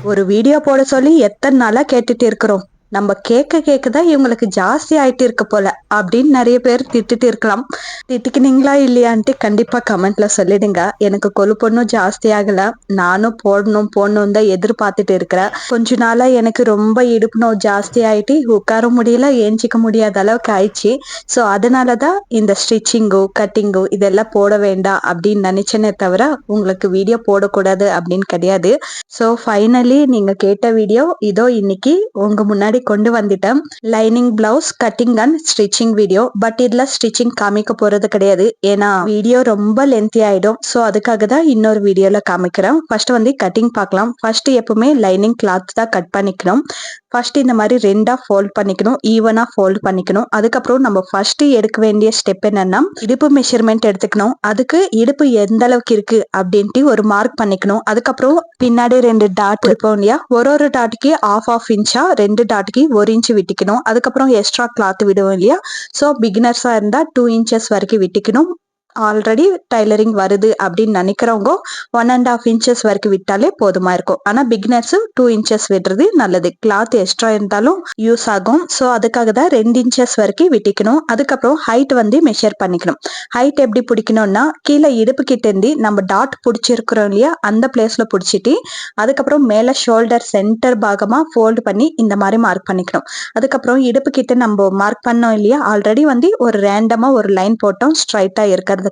ஒரு வீடியோ போட சொல்லி எத்தனை நாளா கேட்டுட்டு இருக்கிறோம். நம்ம கேட்க இவங்களுக்கு ஜாஸ்தி ஆயிட்டு இருக்கு போல அப்படின்னு நிறைய பேர் திட்டுட்டு இருக்கலாம். திட்டுக்கினீங்களா இல்லையான்ட்டு கண்டிப்பா கமெண்ட்ல சொல்லிடுங்க. எனக்கு கொழுப்பொன்னும் ஜாஸ்தி ஆகல. நானும் போடணும் தான் எதிர்பார்த்துட்டு இருக்கிறேன். கொஞ்ச நாளா எனக்கு ரொம்ப இடுப்பு நோய் ஜாஸ்தி ஆயிட்டு உட்கார முடியல, ஏஞ்சிக்க முடியாத அளவுக்கு ஆயிடுச்சு. ஸோ அதனாலதான் இந்த ஸ்டிச்சிங்கோ கட்டிங்கோ இதெல்லாம் போட வேண்டாம் அப்படின்னு நினைச்சேனே தவிர உங்களுக்கு வீடியோ போடக்கூடாது அப்படின்னு கிடையாது. ஸோ ஃபைனலி நீங்க கேட்ட வீடியோ இதோ இன்னைக்கு உங்க முன்னாடி கொண்டு வந்துட்டேன். Lining blouse cutting and stitching video. But இதுல ஸ்டிச்சிங் காமிக்க போறது கிடையாது, ஏன்னா வீடியோ ரொம்ப லென்த்தி ஆயிடும். ஸோ அதுக்காக தான் இன்னொரு வீடியோல காமிக்கிறேன். ஃபர்ஸ்ட் வந்து கட்டிங் பார்க்கலாம். ஃபர்ஸ்ட் எப்பவுமே லைனிங் கிளாத் தான் கட் பண்ணிக்கணும். ஃபர்ஸ்ட் இந்த மாதிரி ரெண்டா ஃபோல்ட் பண்ணிக்கணும், ஈவனா ஃபோல்ட் பண்ணிக்கணும். அதுக்கப்புறம் நம்ம ஃபர்ஸ்ட் எடுக்க வேண்டிய ஸ்டெப் என்னன்னா இடுப்பு மெஷர்மெண்ட் எடுத்துக்கணும். அதுக்கு இடுப்பு எந்த அளவுக்கு இருக்கு அப்படின்ட்டு ஒரு மார்க் பண்ணிக்கணும். அதுக்கப்புறம் பின்னாடி 2 டாட் இருப்போம் இல்லையா, ஒரு டாட்டுக்கு ஆஃப் இன்ச்சா 2 டாட்டுக்கு 1 இன்ச் விட்டிக்கணும். அதுக்கப்புறம் எக்ஸ்ட்ரா கிளாத் விடுவோம் இல்லையா, ஸோ பிகினர்ஸா இருந்தா 2 இன்ச்சஸ் வரைக்கும் விட்டிக்கணும். ஆல்ரெடி டைலரிங் வருது அப்படின்னு நினைக்கிறவங்க 1.5 இன்ச்சஸ் வரைக்கும் விட்டாலே போதுமா இருக்கும். ஆனா பிகினர்ஸ் 2 இன்ச்சஸ் விடுறது நல்லது. கிளாத் எக்ஸ்ட்ரா இருந்தாலும் யூஸ் ஆகும். ஸோ அதுக்காக தான் 2 இன்ச்சஸ் வரைக்கும் விட்டிக்கணும். அதுக்கப்புறம் ஹைட் வந்து மெஷர் பண்ணிக்கணும். ஹைட் எப்படி பிடிக்கணும்னா கீழே இடுப்பு கிட்ட இருந்து நம்ம டாட் பிடிச்சிருக்கிறோம் இல்லையா, அந்த பிளேஸ்ல பிடிச்சிட்டு அதுக்கப்புறம் மேல ஷோல்டர் சென்டர் பாகமா ஃபோல்டு பண்ணி இந்த மாதிரி மார்க் பண்ணிக்கணும். அதுக்கப்புறம் இடுப்பு கிட்ட நம்ம மார்க் பண்ணோம் இல்லையா, ஆல்ரெடி வந்து ஒரு ரேண்டமா ஒரு லைன் போட்டோம் ஸ்ட்ரைட்டா இருக்கிறது.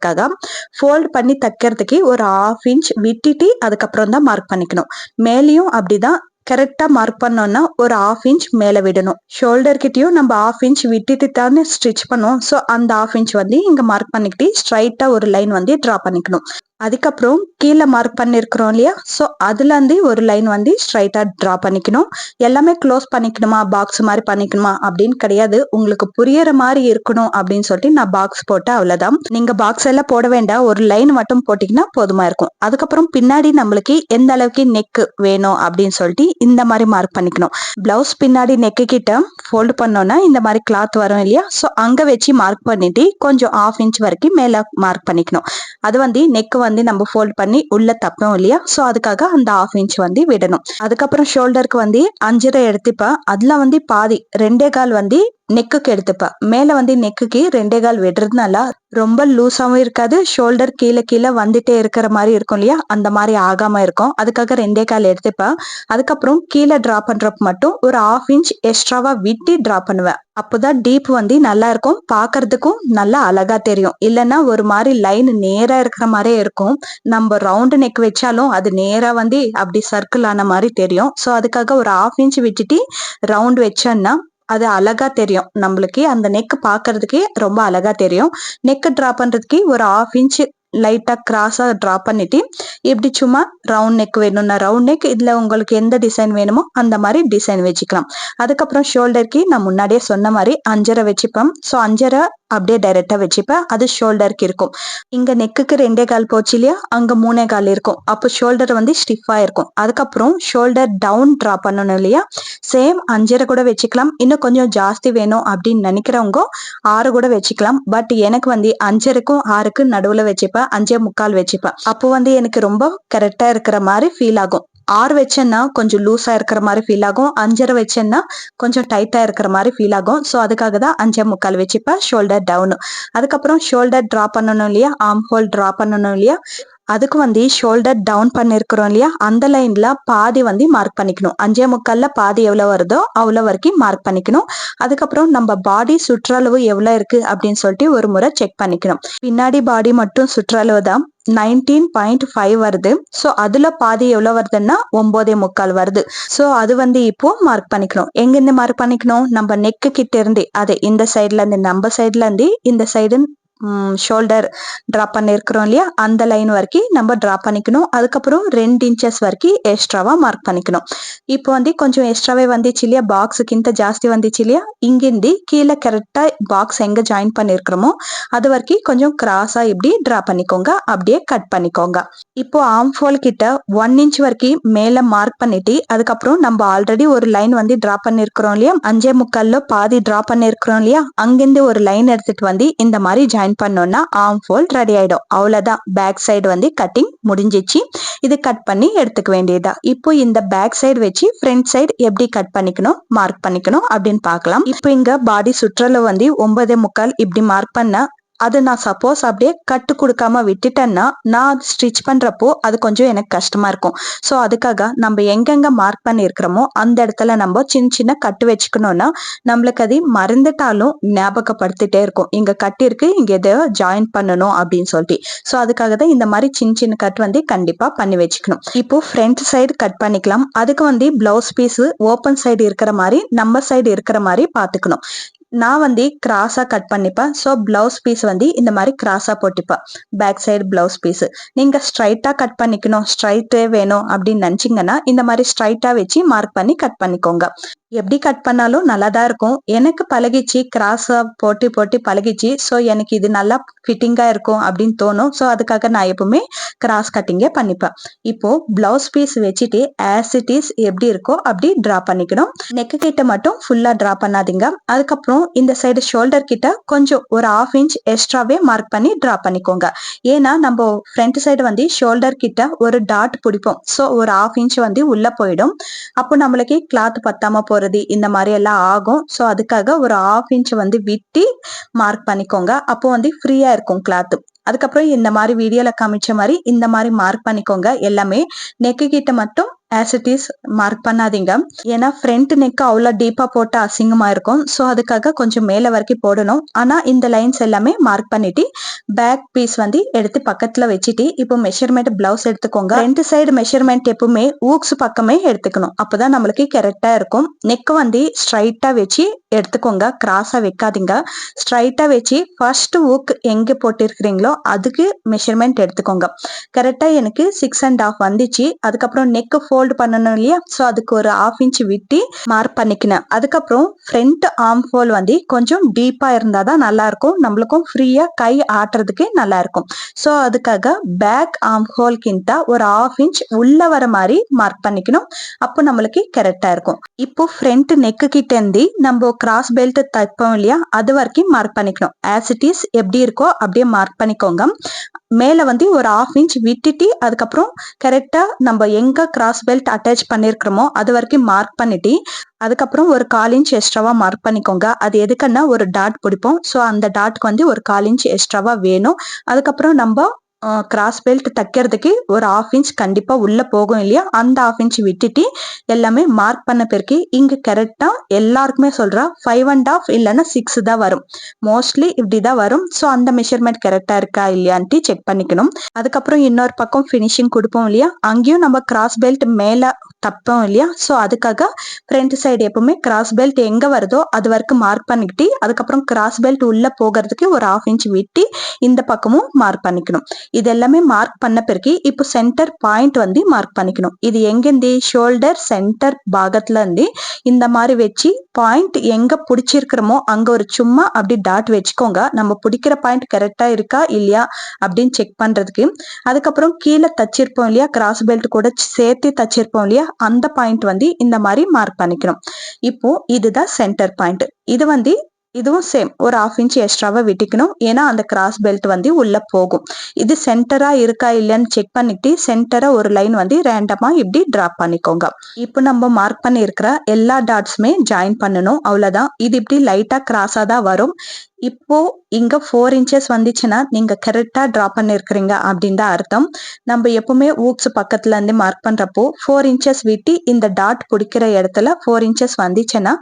ஃபோல்ட் பண்ணி தைக்கிறதுக்கு ஒரு 1/2 இன்ச் விட்டுட்டு அதுக்கப்புறம் தான் மார்க் பண்ணிக்கணும். மேலேயும் அப்படிதான் கரெக்டா மார்க் பண்ணோம்னா ஒரு 1/2 இன்ச் மேல விடணும். ஷோல்டர் கிட்டயும் நம்ம 1/2 இன்ச் விட்டுட்டு தானே ஸ்டிச் பண்ணுவோம். ஸோ அந்த 1/2 இன்ச் வந்து இங்க மார்க் பண்ணிக்கிட்டு ஸ்ட்ரைட்டா ஒரு லைன் வந்து டிரா பண்ணிக்கணும். அதுக்கப்புறம் கீழே மார்க் பண்ணிருக்கிறோம் இல்லையா, ஸோ அதுல இருந்து ஒரு லைன் வந்து ஸ்ட்ரைட்டா டிரா பண்ணிக்கணும். எல்லாமே க்ளோஸ் பண்ணிக்கணுமா, பாக்ஸ் மாதிரி பண்ணிக்கணுமா அப்படின்னு கிடையாது. உங்களுக்கு புரியற மாதிரி இருக்கணும் அப்படின்னு சொல்லிட்டு நான் பாக்ஸ் போட்டேன், அவ்வளவுதான். நீங்க பாக்ஸ் எல்லாம் போட வேண்டாம், ஒரு லைன் மட்டும் போட்டீங்கன்னா போதுமா இருக்கும். அதுக்கப்புறம் பின்னாடி நம்மளுக்கு எந்த அளவுக்கு நெக் வேணும் அப்படின்னு சொல்லிட்டு இந்த மாதிரி மார்க் பண்ணிக்கணும். பிளவுஸ் பின்னாடி நெக்கு கிட்ட ஃபோல்டு பண்ணோம்னா இந்த மாதிரி கிளாத் வரும் இல்லையா, ஸோ அங்க வச்சு மார்க் பண்ணிட்டு கொஞ்சம் 1/2 இன்ச் வரைக்கும் மேல மார்க் பண்ணிக்கணும். அது வந்து நெக் வந்து நம்ம ஃபோல்ட் பண்ணி உள்ள தப்போம் இல்லையா, சோ அதுக்காக அந்த 1/2 இன்ச் வந்து விடணும். அதுக்கப்புறம் ஷோல்டருக்கு வந்து 5.5 எடுத்துப்பேன். அதுல வந்து பாதி 2.25 வந்து நெக்குக்கு எடுத்துப்பேன். மேல வந்து நெக்குக்கு 2.25 விடுறதுனால ரொம்ப லூஸாவும் இருக்காது, ஷோல்டர் கீழே வந்துட்டே இருக்கிற மாதிரி இருக்கும் இல்லையா, அந்த மாதிரி ஆகாம இருக்கும். அதுக்காக 2.25 எடுத்துப்பேன். அதுக்கப்புறம் கீழே டிரா பண்றப்ப மட்டும் ஒரு 1/2 இன்ச் எக்ஸ்ட்ராவா விட்டு டிரா பண்ணுவேன். அப்போதான் டீப் வந்து நல்லா இருக்கும், பாக்குறதுக்கும் நல்லா அழகா தெரியும். இல்லைன்னா ஒரு மாதிரி லைன் நேரா இருக்கிற மாதிரியே இருக்கும். நம்ம ரவுண்டு நெக் வச்சாலும் அது நேரா வந்து அப்படி சர்க்கிள் ஆன மாதிரி தெரியும். ஸோ அதுக்காக ஒரு 1/2 இன்ச் விட்டுட்டு ரவுண்ட் வச்சோன்னா அது அழகா தெரியும். நம்மளுக்கு அந்த நெக் பாக்குறதுக்கே ரொம்ப அழகா தெரியும். நெக் டிரா பண்றதுக்கு ஒரு 1/2 இன்ச் லைட்டா கிராஸா டிரா பண்ணிட்டு இப்படி சும்மா ரவுண்ட் நெக் வேணும்னா ரவுண்ட் நெக், இதுல உங்களுக்கு எந்த டிசைன் வேணுமோ அந்த மாதிரி டிசைன் வச்சுக்கலாம். அதுக்கப்புறம் ஷோல்டருக்கு நான் முன்னாடியே சொன்ன மாதிரி 5.5 வச்சுப்பேன். ஸோ 5.5 அப்படியே டைரக்டா வச்சுப்பேன். அது ஷோல்டருக்கு இருக்கும். இங்க நெக்குக்கு 2.25 போச்சு இல்லையா, அங்க 3.25 இருக்கும். அப்போ ஷோல்டர் வந்து ஸ்டிஃபா இருக்கும். அதுக்கப்புறம் ஷோல்டர் டவுன் டிரா பண்ணணும் இல்லையா, சேம் 5.5 கூட வச்சுக்கலாம். இன்னும் கொஞ்சம் ஜாஸ்தி வேணும் அப்படின்னு நினைக்கிறவங்க 6 கூட வச்சுக்கலாம். பட் எனக்கு வந்து 5.5க்கும் 6க்கும் நடுவுல வச்சுப்பேன், 5.25 வச்சுப்பேன். அப்போ வந்து எனக்கு ரொம்ப கரெக்டா இருக்கிற மாதிரி ஃபீல் ஆகும். 6 வச்சேன்னா கொஞ்சம் லூஸா இருக்கிற மாதிரி ஃபீல் ஆகும், 5.5 வச்சேன்னா கொஞ்சம் டைட்டா இருக்கிற மாதிரி ஃபீல் ஆகும். ஸோ அதுக்காக தான் 5.25 வச்சுப்பேன் ஷோல்டர் டவுன். அதுக்கப்புறம் ஷோல்டர் டிரா பண்ணணும் இல்லையா, ஆர்ம் ஹோல் டிரா பண்ணணும் இல்லையா, அதுக்கு வந்து ஷோல்டர் டவுன் பண்ணிருக்கிறோம் இல்லையா, அந்த லைன்ல பாதி வந்து மார்க் பண்ணிக்கணும். 5.25 பாதி எவ்வளவு வருதோ அவ்வளவு வரைக்கும் மார்க் பண்ணிக்கணும். அதுக்கப்புறம் நம்ம பாடி சுற்றளவு எவ்வளவு இருக்கு அப்படின்னு சொல்லிட்டு ஒரு முறை செக் பண்ணிக்கணும். பின்னாடி பாடி மட்டும் சுற்றளவு தான் 19.5 வருது. ஸோ அதுல பாதி எவ்வளவு வருதுன்னா 9.25 வருது. ஸோ அது வந்து இப்போ மார்க் பண்ணிக்கணும். எங்கிருந்து மார்க் பண்ணிக்கணும், நம்ம நெக்கு கிட்ட இருந்து, அது இந்த சைட்ல இருந்து, நம்ம சைட்ல இருந்து இந்த சைடு ஷோல்டர் டிரா பண்ணிருக்கிறோம் இல்லையா, அந்த லைன் வரைக்கும் நம்ம டிரா பண்ணிக்கணும். அதுக்கப்புறம் 2 இன்ச்சஸ் வரைக்கும் எக்ஸ்ட்ராவா மார்க் பண்ணிக்கணும். இப்போ வந்து கொஞ்சம் எக்ஸ்ட்ராவே வந்துச்சு இல்லையா, பாக்ஸுக்கு ஜாஸ்தி வந்துச்சு இல்லையா, இங்கிருந்து கீழே கரெக்டா பாக்ஸ் எங்க ஜாயின் பண்ணிருக்கிறோமோ அது வரைக்கும் கொஞ்சம் கிராஸா இப்படி டிரா பண்ணிக்கோங்க, அப்படியே கட் பண்ணிக்கோங்க. இப்போ ஆர்ம் ஹோல் கிட்ட 1 இன்ச் வரைக்கும் மேல மார்க் பண்ணிட்டு அதுக்கப்புறம் நம்ம ஆல்ரெடி ஒரு லைன் வந்து டிரா பண்ணிருக்கிறோம் இல்லையா, 5.25 பாதி டிரா பண்ணிருக்கிறோம் இல்லையா, அங்கிருந்து ஒரு லைன் எடுத்துட்டு வந்து இந்த மாதிரி ஜாயின் பண்ணோம்னா ஆர்ம் ஃபோல்ட் ரெடி ஆயிடும். அவ்வளவுதான், பேக் சைடு வந்து கட்டிங் முடிஞ்சிச்சு. இது கட் பண்ணி எடுத்துக்க வேண்டியதா. இப்போ இந்த பேக் சைடு வச்சு ஃப்ரண்ட் சைடு எப்படி கட் பண்ணிக்கணும், மார்க் பண்ணிக்கணும் அப்படின்னு பார்க்கலாம். இப்போ இங்க பாடி சுற்றளவு வந்து 9.25 இப்படி மார்க் பண்ண, அது நான் சப்போஸ் அப்படியே கட்டு கொடுக்காம விட்டுட்டேன்னா நான் ஸ்டிச் பண்றப்போ அது கொஞ்சம் எனக்கு கஷ்டமா இருக்கும். ஸோ அதுக்காக நம்ம எங்கெங்க மார்க் பண்ணியிருக்கிறோமோ அந்த இடத்துல நம்ம சின்ன சின்ன கட்டு வச்சுக்கணும்னா நம்மளுக்கு அது மறந்துட்டாலும் ஞாபகப்படுத்திட்டே இருக்கும், இங்க கட்டு இருக்கு, இங்க எதை ஜாயின் பண்ணணும் அப்படின்னு சொல்லிட்டு. ஸோ அதுக்காக தான் இந்த மாதிரி சின்ன சின்ன கட் வந்து கண்டிப்பா பண்ணி வச்சுக்கணும். இப்போ ஃப்ரண்ட் சைடு கட் பண்ணிக்கலாம். அதுக்கு வந்து பிளவுஸ் பீஸ் ஓப்பன் சைடு இருக்கிற மாதிரி நம்ம சைடு இருக்கிற மாதிரி பார்த்துக்கணும். நான் வந்து கிராஸா கட் பண்ணிப்பேன். ஸோ பிளவுஸ் பீஸ் வந்து இந்த மாதிரி கிராஸா போட்டுப்பேன். பேக் சைடு பிளவுஸ் பீஸ் நீங்க ஸ்ட்ரைட்டா கட் பண்ணிக்கணும், ஸ்ட்ரைட்டே வேணும் அப்படின்னு நினைச்சீங்கன்னா இந்த மாதிரி ஸ்ட்ரைட்டா வச்சு மார்க் பண்ணி கட் பண்ணிக்கோங்க. எப்படி கட் பண்ணாலும் நல்லா தான் இருக்கும். எனக்கு பழகிச்சு, கிராஸா போட்டு போட்டு பழகிச்சு. ஸோ எனக்கு இது நல்லா ஃபிட்டிங்கா இருக்கும் அப்படின்னு தோணும். ஸோ அதுக்காக நான் எப்பவுமே கிராஸ் கட்டிங்கே பண்ணிப்பேன். இப்போ பிளவுஸ் பீஸ் வச்சுட்டு ஆஸ் இட் இஸ் எப்படி இருக்கோ அப்படி டிரா பண்ணிக்கணும். நெக்கு கிட்ட மட்டும் ஃபுல்லா டிரா பண்ணாதீங்க. அதுக்கப்புறம் இந்த சைடு ஷோல்டர் கிட்ட கொஞ்சம் ஒரு 1/2 இன்ச் எக்ஸ்ட்ராவே மார்க் பண்ணி டிரா பண்ணிக்கோங்க. ஏன்னா நம்ம ஃப்ரண்ட் சைடு வந்து ஷோல்டர் கிட்ட ஒரு டாட் பிடிப்போம். ஸோ ஒரு 1/2 இன்ச் வந்து உள்ள போயிடும். அப்போ நம்மளுக்கு கிளாத் பத்தாம போறது இந்த மாதிரி எல்லாம் ஆகும். ஸோ அதுக்காக ஒரு 1/2 இன்ச் வந்து விட்டு மார்க் பண்ணிக்கோங்க. அப்போ வந்து ஃப்ரீயா இருக்கும் கிளாத். அதுக்கப்புறம் இந்த மாதிரி வீடியோல காமிச்ச மாதிரி இந்த மாதிரி மார்க் பண்ணிக்கோங்க. எல்லாமே நெக்கு கிட்ட மட்டும் ஆஸ் இட் இஸ் மார்க் பண்ணாதீங்க. ஏன்னா ஃப்ரண்ட் நெக் அவ்வளவு டீப்பா போட்டு அசிங்கமா இருக்கும். ஸோ அதுக்காக கொஞ்சம் மேல வரைக்கும் போடணும். ஆனா இந்த லைன்ஸ் எல்லாமே மார்க் பண்ணிட்டு பேக் பீஸ் வந்து எடுத்து பக்கத்துல வச்சுட்டு இப்போ மெஷர்மெண்ட் பிளவுஸ் எடுத்துக்கோங்க. ரெண்டு சைடு மெஷர்மெண்ட் எப்பவுமே ஊக்ஸ் பக்கமே எடுத்துக்கணும். அப்பதான் நம்மளுக்கு கரெக்டா இருக்கும். நெக் வந்து ஸ்ட்ரைட்டா வச்சு எடுத்துக்கோங்க, கிராஸா வைக்காதீங்க. ஸ்ட்ரைட்டா வச்சு ஃபர்ஸ்ட் ஊக் எங்க போட்டிருக்கிறீங்களோ அதுக்கு மெஷர்மெண்ட் எடுத்துக்கோங்க. கரெக்டா எனக்கு 6.5 வந்துச்சு. அதுக்கப்புறம் நெக் ஃபோல்ட் பண்ணணும் இல்லையா, ஸோ அதுக்கு ஒரு 1/2 இன்ச் விட்டு மார்க் பண்ணிக்கினேன். அதுக்கப்புறம் ஃப்ரண்ட் ஆர்ம் ஹோல் வந்து கொஞ்சம் டீப்பா இருந்தாதான் நல்லா இருக்கும், நம்மளுக்கும் ஃப்ரீயா கை ஆட்டுறதுக்கு நல்லா இருக்கும். ஸோ அதுக்காக பேக் ஆர்ம் ஹோல் கிட்ட ஒரு 1/2 இன்ச் உள்ள வர மாதிரி மார்க் பண்ணிக்கணும். அப்போ நம்மளுக்கு கரெக்டா இருக்கும். இப்போ ஃப்ரண்ட் நெக்கு கிட்ட இருந்து நம்ம கிராஸ் பெல்ட் தைப்போம் இல்லையா, அது வரைக்கும் மார்க் பண்ணிக்கணும். ஆஸ் இட் இஸ் எப்படி இருக்கோ அப்படியே மார்க் பண்ணிக்கோங்க. மேல வந்து ஒரு 1/2 இன்ச் விட்டுட்டு அதுக்கப்புறம் கரெக்டா நம்ம எங்க கிராஸ் பெல்ட் அட்டாச் பண்ணிருக்கிறோமோ அது வரைக்கும் மார்க் பண்ணிட்டு அதுக்கப்புறம் ஒரு 1/4 இன்ச் எக்ஸ்ட்ராவா மார்க் பண்ணிக்கோங்க. அது எதுக்குன்னா ஒரு டாட் பிடிப்போம். ஸோ அந்த டாட்க்கு வந்து ஒரு 1/4 இன்ச் எக்ஸ்ட்ராவா வேணும். அதுக்கப்புறம் நம்ம கிராஸ் பெல்ட் தைக்கிறதுக்கு ஒரு 1/2 இன்ச் கண்டிப்பா உள்ள போகும் இல்லையா, அந்த 1/2 இன்ச் விட்டுட்டு எல்லாமே மார்க் பண்ண பிறகு இங்க கரெக்டா எல்லாருக்குமே சொல்றா 5.5 இல்லைன்னா 6 தான் வரும். மோஸ்ட்லி இப்படிதான் வரும். ஸோ அந்த மெஷர்மெண்ட் கரெக்டா இருக்கா இல்லையான்ட்டு செக் பண்ணிக்கணும். அதுக்கப்புறம் இன்னொரு பக்கம் ஃபினிஷிங் கொடுப்போம் இல்லையா, அங்கேயும் நம்ம கிராஸ் பெல்ட் மேல தப்போம் இல்லையா. ஸோ அதுக்காக ஃப்ரண்ட் சைடு எப்பவுமே கிராஸ் பெல்ட் எங்க வருதோ அது வரைக்கும் மார்க் பண்ணிக்கிட்டு அதுக்கப்புறம் கிராஸ் பெல்ட் உள்ள போகிறதுக்கு ஒரு 1/2 இன்ச் விட்டு இந்த பக்கமும் மார்க் பண்ணிக்கணும். இது எல்லாமே மார்க் பண்ண பிறகு இப்போ சென்டர் பாயிண்ட் வந்து மார்க் பண்ணிக்கணும். இது எங்கிருந்து, ஷோல்டர் சென்டர் பாகத்துல இருந்து இந்த மாதிரி வச்சு பாயிண்ட் எங்க பிடிச்சிருக்கிறோமோ அங்க ஒரு சும்மா அப்படி டாட் வச்சுக்கோங்க. நம்ம பிடிக்கிற பாயிண்ட் கரெக்டா இருக்கா இல்லையா அப்படின்னு செக் பண்றதுக்கு. அதுக்கப்புறம் கீழே தச்சிருப்போம் இல்லையா, கிராஸ் பெல்ட் கூட சேர்த்து தச்சிருப்போம் இல்லையா, அந்த பாயிண்ட் வந்து இந்த மாதிரி மார்க் பண்ணிக்கணும். இப்போ இதுதான் சென்டர் பாயிண்ட். இது வந்து இதுவும் சேம் ஒரு 1/2 இன்ச் எக்ஸ்ட்ராவா விட்டுக்கணும். ஏன்னா அந்த கிராஸ் பெல்ட் வந்து உள்ள போகும். இது சென்டரா இருக்கா இல்லைன்னு செக் பண்ணிட்டு சென்டரா ஒரு லைன் வந்து ரேண்டமா இப்படி டிராப் பண்ணிக்கோங்க. இப்போ நம்ம மார்க் பண்ணி இருக்கிற எல்லா டாட்ஸுமே ஜாயின் பண்ணணும், அவ்வளவுதான். இது இப்படி லைட்டா கிராஸா தான் வரும். இப்போ இங்க 4 இன்ச்சஸ் வந்துச்சுன்னா நீங்க கரெக்டா டிரா பண்ணிருக்கிறீங்க அப்படின்னு தான் அர்த்தம். நம்ம எப்பவுமே ஊக்ஸ் பக்கத்துல இருந்து மார்க் பண்றப்போ 4 இன்ச்சஸ் விட்டு இந்த டாட் பிடிக்கிற இடத்துல 4 இன்ச்சஸ் வந்துச்சுன்னா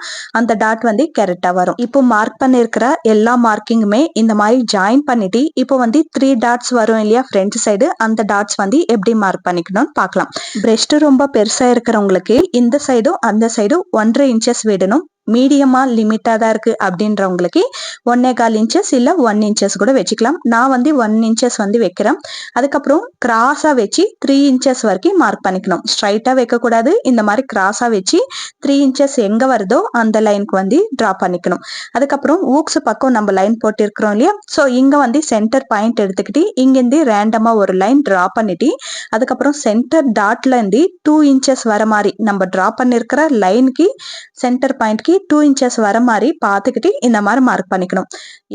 அந்த டாட் வந்து கரெக்டா வரும். இப்போ மார்க் பண்ணிருக்கிற எல்லா மார்க்கிங்குமே இந்த மாதிரி ஜாயின் பண்ணிட்டு இப்போ வந்து 3 டாட்ஸ் வரும் இல்லையா ஃப்ரண்ட் சைடு, அந்த டாட்ஸ் வந்து எப்படி மார்க் பண்ணிக்கணும்னு பார்க்கலாம். பிரெஸ்ட் ரொம்ப பெருசா இருக்கிறவங்களுக்கு இந்த சைடும் அந்த சைடும் 1.5 இன்ச்சஸ் விடணும். மீடியமா லிமிட்டா தான் இருக்கு அப்படின்றவங்களுக்கு 1.25 இன்ச்சஸ் இல்ல 1 இன்ச்சஸ் கூட வச்சுக்கலாம். நான் வந்து 1 இன்ச்சஸ் வந்து வைக்கிறேன். அதுக்கப்புறம் கிராஸா வச்சு 3 இன்ச்சஸ் வரைக்கும் மார்க் பண்ணிக்கணும். ஸ்ட்ரைட்டா வைக்க கூடாது, இந்த மாதிரி கிராஸா வச்சு 3 இன்ச்சஸ் எங்க வருதோ அந்த லைனுக்கு வந்து டிரா பண்ணிக்கணும். அதுக்கப்புறம் ஊக்ஸ் பக்கம் நம்ம லைன் போட்டு இருக்கிறோம் இல்லையா, ஸோ இங்க வந்து சென்டர் பாயிண்ட் எடுத்துக்கிட்டு இங்கிருந்து ரேண்டமா ஒரு லைன் டிரா பண்ணிட்டு அதுக்கப்புறம் சென்டர் டாட்ல இருந்து 2 இன்ச்சஸ் வர மாதிரி நம்ம டிரா பண்ணிருக்கிற லைனுக்கு சென்டர் பாயிண்ட்க்கு 2 இன்ச்சஸ் வர மாதிரி பார்த்துக்கிட்டு இந்த மாதிரி மார்க் பண்ணிக்கணும்.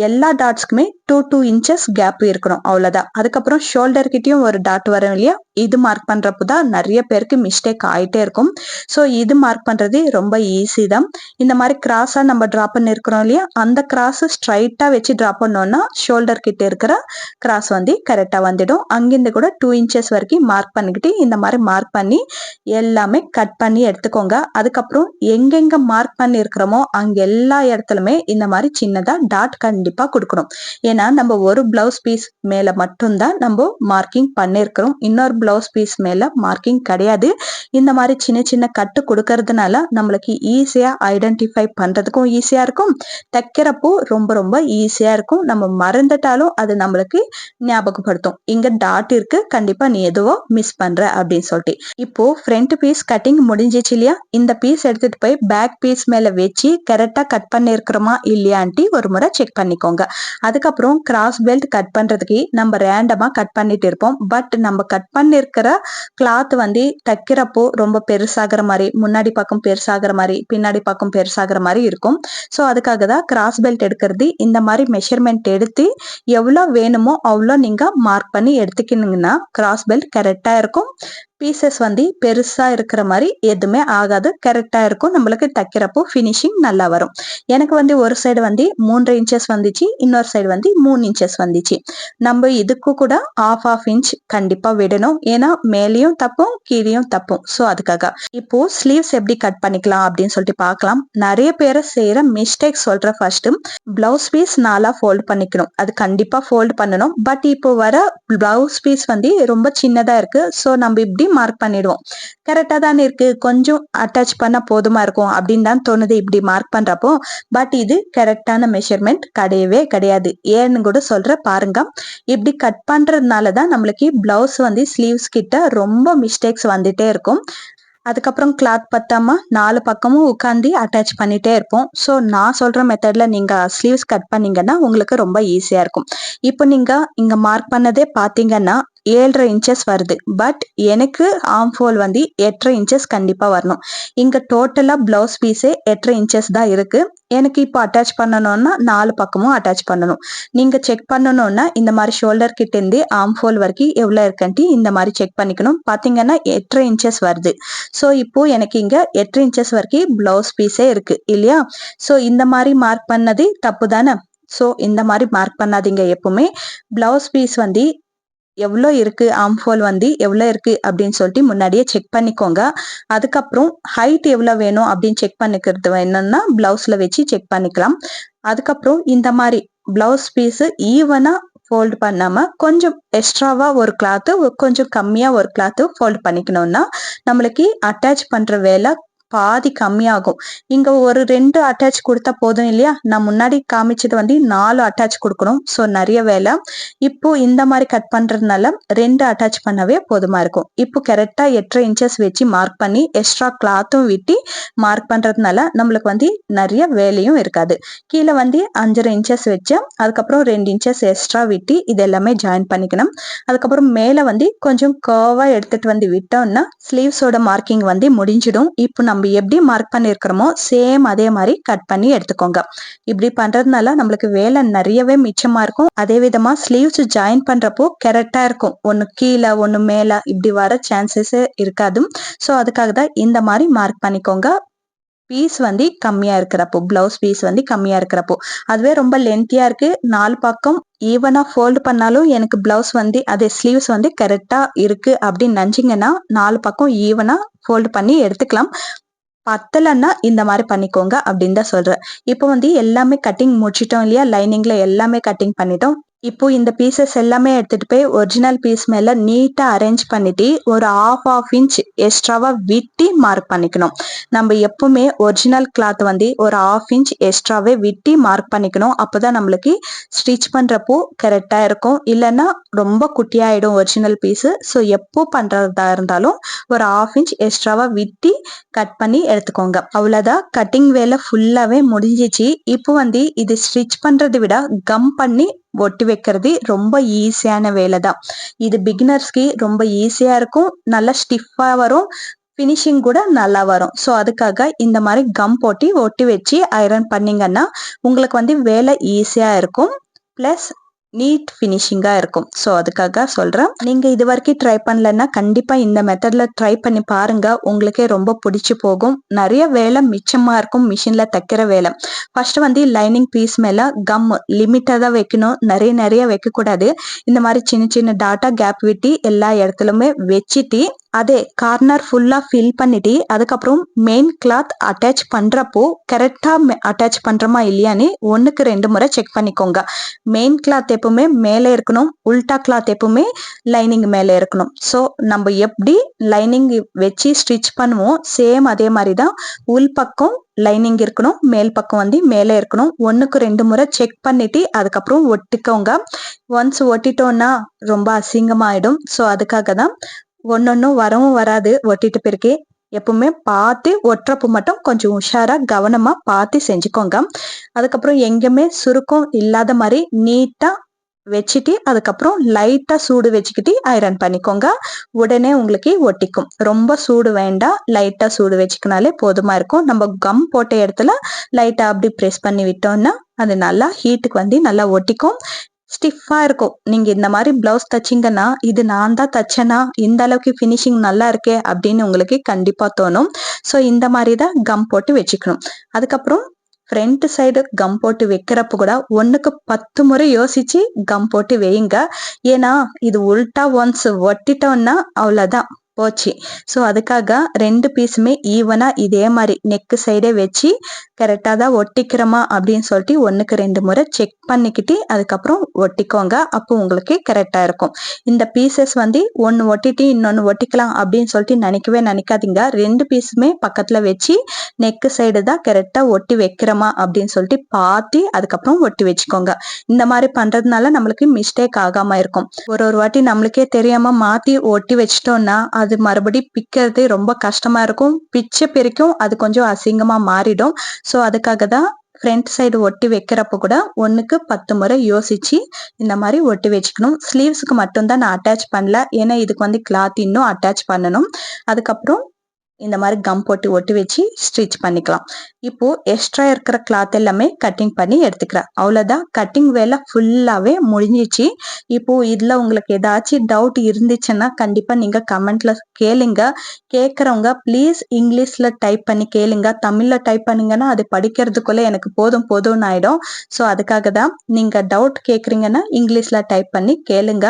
எல்லா டாட்ஸ்க்குமே 2 இன்ச்சஸ் கேப் இருக்கணும், அவ்வளவுதான். அதுக்கப்புறம் ஷோல்டர் கிட்டயும் ஒரு டாட் வரும் இல்லையா, இது மார்க் பண்றப்போ தான் நிறைய பேருக்கு மிஸ்டேக் ஆயிட்டே இருக்கும். ஸோ இது மார்க் பண்றது ரொம்ப ஈஸி தான். இந்த மாதிரி கிராஸா நம்ம டிரா பண்ணிருக்கிறோம் இல்லையா, அந்த கிராஸ் ஸ்ட்ரைட்டா வச்சு டிரா பண்ணோம்னா ஷோல்டர் கிட்ட இருக்கிற கிராஸ் வந்து கரெக்டா வந்துடும். அங்கிருந்து கூட 2 இன்ச்சஸ் வரைக்கும் மார்க் பண்ணிக்கிட்டு இந்த மாதிரி மார்க் பண்ணி எல்லாமே கட் பண்ணி எடுத்துக்கோங்க. அதுக்கப்புறம் எங்கெங்க மார்க் பண்ணி இருக்கிறோமோ அங்க எல்லா இடத்துலயுமே இந்த மாதிரி சின்னதா டாட் கண்டிப்பா கொடுக்கணும். ஏன்னா நம்ம ஒரு பிளவுஸ் பீஸ் மேல மட்டும்தான் நம்ம மார்க்கிங் பண்ணிருக்கிறோம், இன்னொரு பிளவுஸ் பீஸ் மேல மார்க்கிங் கிடையாது. இந்த மாதிரி சின்ன சின்ன கட்டு கொடுக்கறதுனால நம்மளுக்கு ஈஸியா ஐடென்டிஃபை பண்றதுக்கும் ஈஸியா இருக்கும், தைக்கிறப்போ ரொம்ப ரொம்ப ஈஸியா இருக்கும். நம்ம மறந்துட்டாலும் அது நம்மளுக்கு ஞாபகப்படுத்தும், இங்க டாட் இருக்கு, கண்டிப்பா நீ எதுவோ மிஸ் பண்ற அப்படின்னு சொல்லிட்டு. இப்போ ஃப்ரண்ட் பீஸ் கட்டிங் முடிஞ்சிச்சு இல்லையா, இந்த பீஸ் எடுத்துட்டு போய் பேக் பீஸ் மேல வச்சு கரெக்டா கட் பண்ணிருக்கிறோமா இல்லையான்ட்டு ஒரு முறை செக் பண்ணிக்கோங்க. அதுக்கப்புறம் கிராஸ் பெல்ட் கட் பண்றதுக்கு நம்ம ரேண்டமா கட் பண்ணிட்டு இருப்போம். பட் நம்ம கட் பண்ணிருக்கிற கிளாத் வந்து தைக்கிறப்போ ரொம்ப பெருசாகிற மாதிரி, முன்னாடி பக்கம் பெருசாகிற மாதிரி, பின்னாடி பக்கம் பெருசாகிற மாதிரி இருக்கும். ஸோ அதுக்காக தான் கிராஸ் பெல்ட் எடுக்கிறது. இந்த மாதிரி மெஷர்மெண்ட் எடுத்து எவ்வளோ வேணுமோ அவ்வளோ நீங்க மார்க் பண்ணி எடுத்துக்கினீங்கன்னா கிராஸ் பெல்ட் கரெக்டா இருக்கும். பீசஸ் வந்து பெருசா இருக்கிற மாதிரி எதுவுமே ஆகாது, கரெக்டா இருக்கும். நம்மளுக்கு தைக்கிறப்போ ஃபினிஷிங் நல்லா வரும். எனக்கு வந்து ஒரு சைடு வந்து 3 இன்ச்சஸ் வந்துச்சு, இன்னொரு சைடு வந்து 3 இன்ச்சஸ் வந்துச்சு. நம்ம இதுக்கு கூட ½ இன்ச் கண்டிப்பா விடணும், ஏன்னா மேலேயும் தப்பும் கீழேயும் தப்பும். ஸோ அதுக்காக இப்போ ஸ்லீவ்ஸ் எப்படி கட் பண்ணிக்கலாம் அப்படின்னு சொல்லிட்டு பார்க்கலாம். நிறைய பேரை செய்யற மிஸ்டேக் சொல்ற. ஃபர்ஸ்ட் பிளவுஸ் பீஸ் 4 ஃபோல்ட் பண்ணிக்கணும், அது கண்டிப்பா ஃபோல்ட் பண்ணணும். பட் இப்போ வர பிளவுஸ் பீஸ் வந்து ரொம்ப சின்னதா இருக்கு, ஸோ நம்ம இப்படி மார்க் பண்ணிடுவோம். கரெக்டா தானே இருக்கு, கொஞ்சம் அட்டாச் பண்ண போதுமா இருக்கும் அப்படின்னு தான் தோணுது இப்படி மார்க் பண்றப்போ. பட் இது கரெக்டான மெஷர்மெண்ட் கிடையவே கிடையாது. ஏன்னு கூட சொல்ற பாருங்க. இப்படி கட் பண்றதுனால தான் நம்மளுக்கு பிளவுஸ் வந்து ஸ்லீவ்ஸ் கிட்ட ரொம்ப மிஸ்டேக்ஸ் வந்துட்டே இருக்கும். அதுக்கப்புறம் கிளாத் பத்தாம 4 பக்கமும் உட்காந்து அட்டாச் பண்ணிட்டே இருப்போம். ஸோ நான் சொல்ற மெத்தட்ல நீங்க ஸ்லீவ்ஸ் கட் பண்ணீங்கன்னா உங்களுக்கு ரொம்ப ஈஸியா இருக்கும். இப்போ நீங்க இங்க மார்க் பண்ணதே பாத்தீங்கன்னா 7.5 இன்ச்சஸ் வருது. பட் எனக்கு ஆர்ம் ஹோல் வந்து 8.5 இன்ச்சஸ் கண்டிப்பா வரணும். இங்க டோட்டலா பிளவுஸ் பீஸே 8.5 இன்ச்சஸ் தான் இருக்கு. எனக்கு இப்போ அட்டாச் பண்ணணும்னா 4 பக்கமும் அட்டாச் பண்ணணும். நீங்க செக் பண்ணணும்னா இந்த மாதிரி ஷோல்டர் கிட்ட இருந்து ஆர்ம் ஹோல் வரைக்கும் எவ்வளவு இருக்குன்ட்டு இந்த மாதிரி செக் பண்ணிக்கணும். பாத்தீங்கன்னா 8.5 இன்ச்சஸ் வருது. ஸோ இப்போ எனக்கு இங்க 8 இன்ச்சஸ் வரைக்கும் பிளவுஸ் பீஸே இருக்கு இல்லையா. ஸோ இந்த மாதிரி மார்க் பண்ணது தப்பு தானே. ஸோ இந்த மாதிரி மார்க் பண்ணாதீங்க எப்பவுமே. பிளவுஸ் பீஸ் வந்து எவ்வளோ இருக்கு, ஆர்ம் ஹோல் வந்து எவ்வளோ இருக்கு அப்படின்னு சொல்லிட்டு முன்னாடியே செக் பண்ணிக்கோங்க. அதுக்கப்புறம் ஹைட் எவ்வளோ வேணும் அப்படின்னு செக் பண்ணிக்கிறது வேணும்னா பிளவுஸ்ல வச்சு செக் பண்ணிக்கலாம். அதுக்கப்புறம் இந்த மாதிரி பிளவுஸ் பீஸ் ஈவனா ஃபோல்ட் பண்ணாம கொஞ்சம் எக்ஸ்ட்ராவா ஒரு கிளாத்து, கொஞ்சம் கம்மியா ஒரு கிளாத்து ஃபோல்ட் பண்ணிக்கணும்னா நம்மளுக்கு அட்டாச் பண்ற வேலை பாதி கம்மியாகும். இங்க ஒரு 2 அட்டாச் கொடுத்தா போதும் இல்லையா. நான் முன்னாடி காமிச்சது வந்து 4 அட்டாச் கொடுக்கணும். ஸோ நிறைய வேலை. இப்போ இந்த மாதிரி கட் பண்றதுனால 2 அட்டாச் பண்ணவே போதுமா இருக்கும். இப்போ கரெக்டா 8.5 இன்ச்சஸ் வச்சு மார்க் பண்ணி எக்ஸ்ட்ரா கிளாத்தும் விட்டு மார்க் பண்றதுனால நம்மளுக்கு வந்து நிறைய வேலையும் இருக்காது. கீழே வந்து 5.5 இன்ச்சஸ் வச்சு அதுக்கப்புறம் 2 இன்ச்சஸ் எக்ஸ்ட்ரா விட்டு இது எல்லாமே ஜாயின் பண்ணிக்கணும். அதுக்கப்புறம் மேல வந்து கொஞ்சம் கர்வா எடுத்துட்டு வந்து விட்டோம்னா ஸ்லீவ்ஸோட மார்க்கிங் வந்து முடிஞ்சிடும். இப்போ நம்ம எப்படி மார்க் பண்ணிருக்கிறோமோ சேம் அதே மாதிரி கட் பண்ணி எடுத்துக்கோங்க. இப்படி பண்றதுனால நம்மளுக்கு வேலை நிறையவே மிச்சமா இருக்கும். அதே விதமா ஸ்லீவ்ஸ் ஜாயின் பண்றப்போ கரெக்டா இருக்கும். ஒன்னு கீழே ஒன்னு மேல இப்படி வர சான்சஸ் இருக்காது. ஸோ அதுக்காக தான் இந்த மாதிரி மார்க் பண்ணிக்கோங்க. பீஸ் வந்து கம்மியா இருக்கிறப்போ, பிளவுஸ் பீஸ் வந்து கம்மியா இருக்கிறப்போ. அதுவே ரொம்ப லென்த்தியா இருக்கு, 4 பக்கம் ஈவனா ஃபோல்ட் பண்ணாலும் எனக்கு பிளவுஸ் வந்து அதே ஸ்லீவ்ஸ் வந்து கரெக்டா இருக்கு அப்படின்னு நினைச்சீங்கன்னா 4 பக்கம் ஈவனா ஃபோல்ட் பண்ணி எடுத்துக்கலாம். பத்தலன்னா இந்த மாதிரி பண்ணிக்கோங்க அப்படின்னு தான் சொல்றேன். இப்போ வந்து எல்லாமே கட்டிங் முடிச்சிட்டோம் இல்லையா, லைனிங்ல எல்லாமே கட்டிங் பண்ணிட்டோம். இப்போ இந்த பீசஸ் எல்லாமே எடுத்துட்டு போய் ஒரிஜினல் பீஸ் மேல நீட்டா அரேஞ்ச் பண்ணிட்டு ஒரு ½ இன்ச் எக்ஸ்ட்ராவா விட்டி மார்க் பண்ணிக்கணும். நம்ம எப்பவுமே ஒரிஜினல் கிளாத் வந்து ஒரு ½ இன்ச் எக்ஸ்ட்ராவே விட்டி மார்க் பண்ணிக்கணும். அப்போதான் நம்மளுக்கு ஸ்டிச் பண்றப்போ கரெக்டா இருக்கும். இல்லைன்னா ரொம்ப குட்டியாயிடும் ஒரிஜினல் பீஸ். ஸோ எப்போ பண்றதா இருந்தாலும் ஒரு ½ இன்ச் எக்ஸ்ட்ராவா விட்டி கட் பண்ணி எடுத்துக்கோங்க. அவ்வளவுதான், கட்டிங் வேலை ஃபுல்லாவே முடிஞ்சிச்சு. இப்போ வந்து இது ஸ்டிச் பண்றதை விட கம் பண்ணி ஒட்டி வைக்கிறது ரொம்ப ஈஸியான வேலை தான். இது பிகினர்ஸ்க்கு ரொம்ப ஈஸியா இருக்கும், நல்லா ஸ்டிஃபா வரும், ஃபினிஷிங் கூட நல்லா வரும். ஸோ அதுக்காக இந்த மாதிரி கம் போட்டு ஒட்டி வச்சு ஐரன் பண்ணீங்கன்னா உங்களுக்கு வந்து வேலை ஈஸியா இருக்கும். பிளஸ் நீட் ஃபினிஷிங்கா இருக்கும். ஸோ அதுக்காக சொல்றேன். நீங்க இது வரைக்கும் ட்ரை பண்ணலன்னா கண்டிப்பா இந்த மெத்தட்ல ட்ரை பண்ணி பாருங்க. உங்களுக்கே ரொம்ப பிடிச்சு போகும். நிறைய வேலை மிச்சமா இருக்கும் மிஷின்ல தைக்கிற வேலை. ஃபர்ஸ்ட் வந்து லைனிங் பீஸ் மேல கம் லிமிட்டா தான் வைக்கணும். நிறைய வைக்க கூடாது. இந்த மாதிரி சின்ன சின்ன டாட்டா கேப் விட்டு எல்லா இடத்துலயுமே வச்சுட்டு அதே கார்னர் ஃபுல்லா ஃபில் பண்ணிட்டு அதுக்கப்புறம் மெயின் கிளாத் அட்டாச் பண்றப்போ கரெக்டா அட்டாச் பண்றோமா இல்லையான்னு 1க்கு 2 முறை செக் பண்ணிக்கோங்க. மெயின் கிளாத் எப்பவுமே மேலே இருக்கணும். உல்டா கிளாத் எப்பவுமே லைனிங் மேலே இருக்கணும். ஸோ நம்ம எப்படி லைனிங் வச்சு ஸ்டிச் பண்ணுவோம் சேம் அதே மாதிரி தான் உள் பக்கம் லைனிங் இருக்கணும். மேல் பக்கம் வந்து மேலே இருக்கணும். 1க்கு 2 முறை செக் பண்ணிட்டு அதுக்கப்புறம் ஒட்டிக்கோங்க. ஒன்ஸ் ஒட்டிட்டோம்னா ரொம்ப அசிங்கமாயிடும். ஸோ அதுக்காக தான் ஒன்னொன்னும் வரவும் வராது. ஒட்டிட்டு பிறகு எப்பவுமே பார்த்து ஒட்டுறப்பு மட்டும் கொஞ்சம் உஷாரா கவனமா பார்த்து செஞ்சுக்கோங்க. அதுக்கப்புறம் எங்கேயுமே சுருக்கம் இல்லாத மாதிரி நீட்டா வச்சுட்டு அதுக்கப்புறம் லைட்டா சூடு வச்சுக்கிட்டு ஐரன் பண்ணிக்கோங்க. உடனே உங்களுக்கு ஒட்டிக்கும். ரொம்ப சூடு வேண்டாம். லைட்டா சூடு வச்சுக்கினாலே போதுமா இருக்கும். நம்ம கம் போட்ட இடத்துல லைட்டா அப்படி ப்ரெஸ் பண்ணி விட்டோம்னா அது நல்லா ஹீட்டுக்கு வந்து நல்லா ஒட்டிக்கும். ஸ்டிஃபா இருக்கும். நீங்க இந்த மாதிரி பிளவுஸ் தச்சிங்கன்னா இது நான் தான் தச்சேனா இந்த அளவுக்கு ஃபினிஷிங் நல்லா இருக்கே அப்படின்னு உங்களுக்கு கண்டிப்பா தோணும். ஸோ இந்த மாதிரி தான் கம் போட்டு வச்சுக்கணும். அதுக்கப்புறம் ஃப்ரண்ட் சைடு கம் போட்டு வைக்கிறப்ப கூட 1க்கு 10 முறை யோசிச்சு கம் போட்டு வையுங்க. ஏன்னா இது உல்டா ஒன்ஸ் ஒட்டிட்டோம்னா அவ்வளவுதான் போச்சு. ஸோ அதுக்காக 2 பீஸுமே ஈவனா இதே மாதிரி நெக்கு சைடே வச்சு கரெக்டா தான் ஒட்டிக்கிறோமா அப்படின்னு சொல்லிட்டு 1க்கு 2 முறை செக் பண்ணிக்கிட்டு அதுக்கப்புறம் ஒட்டிக்கோங்க. அப்போ உங்களுக்கு கரெக்டா இருக்கும். இந்த பீசஸ் வந்து ஒன்னு ஒட்டிட்டு இன்னொன்னு ஒட்டிக்கலாம் அப்படின்னு சொல்லிட்டு நினைக்காதீங்க. 2 பீஸுமே பக்கத்துல வச்சு நெக்கு சைடு தான் கரெக்டா ஒட்டி வைக்கிறோமா அப்படின்னு சொல்லிட்டு பார்த்து அதுக்கப்புறம் ஒட்டி வச்சுக்கோங்க. இந்த மாதிரி பண்றதுனால நம்மளுக்கு மிஸ்டேக் ஆகாம இருக்கும். ஒரு வாட்டி நம்மளுக்கே தெரியாம மாத்தி ஒட்டி வச்சிட்டோம்னா அது மறுபடி பிக்கிறது ரொம்ப கஷ்டமா இருக்கும். பிச்சை பிரிக்கும். அது கொஞ்சம் அசிங்கமா மாறிடும். ஸோ அதுக்காக தான் ஃப்ரண்ட் சைடு ஒட்டி வைக்கிறப்ப கூட 1க்கு 10 முறை யோசிச்சு இந்த மாதிரி ஒட்டி வச்சுக்கணும். ஸ்லீவ்ஸுக்கு மட்டும்தான் நான் அட்டாச் பண்ணல. ஏன்னா இதுக்கு வந்து கிளாத் இன்னும் அட்டாச் பண்ணணும். அதுக்கப்புறம் இந்த மாதிரி கம் போட்டு ஒட்டி வச்சு ஸ்டிச் பண்ணிக்கலாம். இப்போ எக்ஸ்ட்ரா இருக்கிற கிளாத் எல்லாமே கட்டிங் பண்ணி எடுத்துக்கிறேன். அவ்வளவுதான். கட்டிங் வேலை ஃபுல்லாவே முடிஞ்சிச்சு. இப்போ இதுல உங்களுக்கு ஏதாச்சும் டவுட் இருந்துச்சுன்னா கண்டிப்பா நீங்க கமெண்ட்ல கேளுங்க. கேட்கறவங்க ப்ளீஸ் இங்கிலீஷ்ல டைப் பண்ணி கேளுங்க. தமிழ்ல டைப் பண்ணீங்கன்னா அது படிக்கிறதுக்குள்ள எனக்கு போதும்னு ஆயிடும். ஸோ அதுக்காக தான் நீங்க டவுட் கேட்குறீங்கன்னா இங்கிலீஷ்ல டைப் பண்ணி கேளுங்க.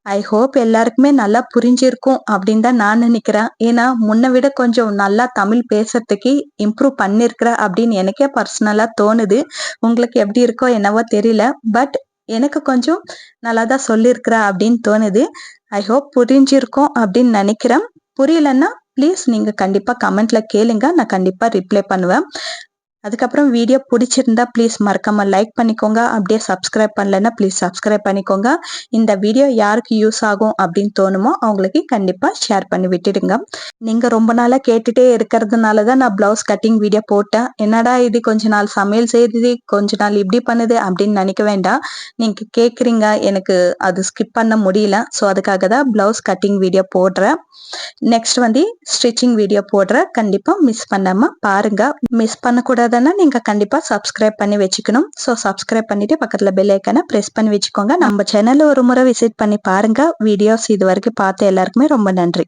ஐ ஹோப் எல்லாருக்குமே நல்லா புரிஞ்சிருக்கும் அப்படின்னு தான் நான் நினைக்கிறேன். ஏன்னா முன்ன விட கொஞ்சம் நல்லா தமிழ் பேசுறதுக்கு இம்ப்ரூவ் பண்ணிருக்கிறேன் அப்படின்னு எனக்கே பர்சனலா தோணுது. உங்களுக்கு எப்படி இருக்கோ என்னவோ தெரியல. பட் எனக்கு கொஞ்சம் நல்லா தான் சொல்லியிருக்கிறேன் அப்படின்னு தோணுது. ஐ ஹோப் புரிஞ்சிருக்கும் அப்படின்னு நினைக்கிறேன். புரியலன்னா ப்ளீஸ் நீங்க கண்டிப்பா கமெண்ட்ல கேளுங்க. நான் கண்டிப்பா ரிப்ளை பண்ணுவேன். அதுக்கப்புறம் வீடியோ பிடிச்சிருந்தா ப்ளீஸ் மறக்காம லைக் பண்ணிக்கோங்க. அப்படியே சப்ஸ்கிரைப் பண்ணலன்னா ப்ளீஸ் சப்ஸ்கிரைப் பண்ணிக்கோங்க. இந்த வீடியோ யாருக்கு யூஸ் ஆகும் அப்படின்னு தோணுமோ அவங்களுக்கு கண்டிப்பா ஷேர் பண்ணி விட்டுடுங்க. நீங்க ரொம்ப நாளா கேட்டுட்டே இருக்கிறதுனால தான் நான் பிளவுஸ் கட்டிங் வீடியோ போட்டேன். என்னடா இது கொஞ்ச நாள் சமையல் செய்யுது கொஞ்ச நாள் இப்படி பண்ணுது அப்படின்னு நினைக்க வேண்டாம். நீங்க கேக்குறீங்க, எனக்கு அது ஸ்கிப் பண்ண முடியல. ஸோ அதுக்காக தான் பிளவுஸ் கட்டிங் வீடியோ போடுறேன். நெக்ஸ்ட் வந்து ஸ்டிச்சிங் வீடியோ போடுறேன். கண்டிப்பா மிஸ் பண்ணாம பாருங்க. மிஸ் பண்ணக்கூடாதுன்னா நீங்க கண்டிப்பா சப்ஸ்கிரைப் பண்ணி வச்சுக்கணும். ஸோ சப்ஸ்கிரைப் பண்ணிட்டு பக்கத்துல பெல் ஐக்கானை பிரஸ் பண்ணி வச்சுக்கோங்க. நம்ம சேனல்ல ஒரு முறை விசிட் பண்ணி பாருங்க. வீடியோஸ் இது வரைக்கும் பார்த்த எல்லாருக்குமே ரொம்ப நன்றி.